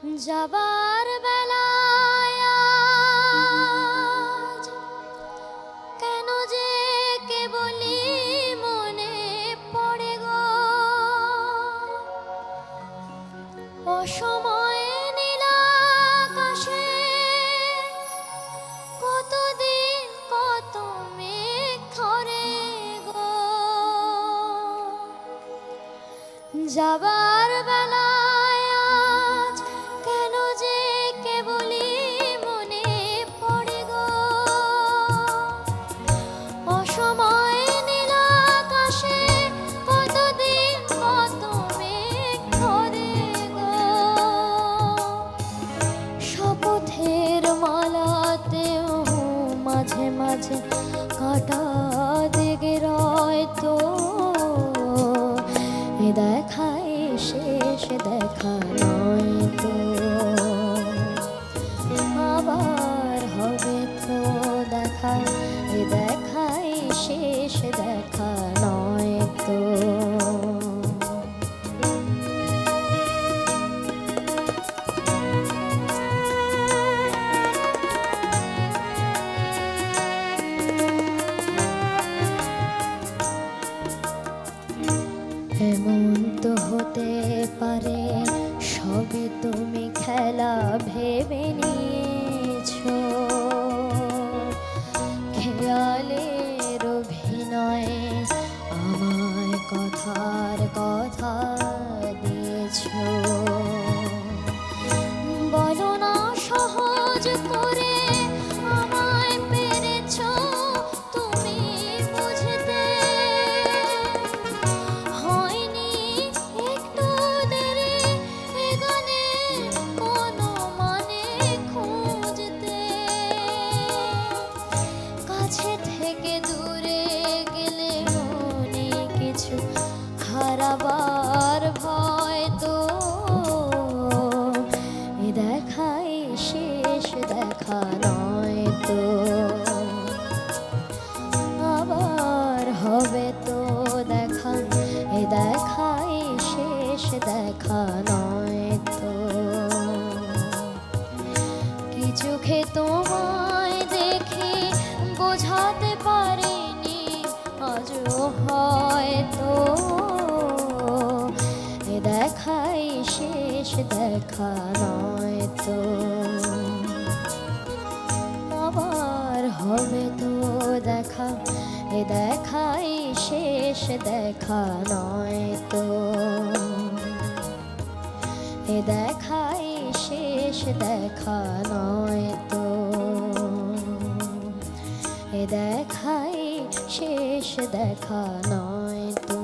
যাবার বেলায় আজ কেন যে কেবলই মনে পড়ে গো, অসময়ে নীলাকাশে কতদিন কত মেঘ ধরে গো। যাবার বেলায় আজ কেন যে কেবলই মনে পড়ে গো, অসময়ে নীলাকাশে কতদিন কত মেঘ ধরে গো। শপথের মালাতেও মাঝে মাঝে কাটা দেগে রয় তো, এ দেখাই শেষ দেখা নয় তো, আবার হবে তো দেখা, এ দেখাই শেষ দেখা নয় তো। এমন তো হতে পারে সবে তুমি খেলা ভেবে নিয়েছো, খেয়ালের অভিনয়ে আমায় কথার কথা দিয়েছো। বলো না সহজ করে আমায় পেরেছো তুমি বুঝতে, হয়নি একটু দেরি এ গানের কোনো মানে খুঁজতে। কাছে থেকে দূরে গেলে মনে কিছু হারাবার ভয় তো, এ দেখাই শেষ দেখা নয় তো, আবার হবে তো দেখা, এ দেখাই শেষ দেখা নয় তো। কি চোখে তোমায় দেখি বোঝাতে পারিনি আজও হয়তো, এ দেখাই শেষ দেখা নয় তো, আবার হবে তো দেখা, এ দেখাই শেষ দেখা নয় তো, এ দেখাই শেষ দেখা নয় তো, এ দেখাই শেষ দেখা নয় তো।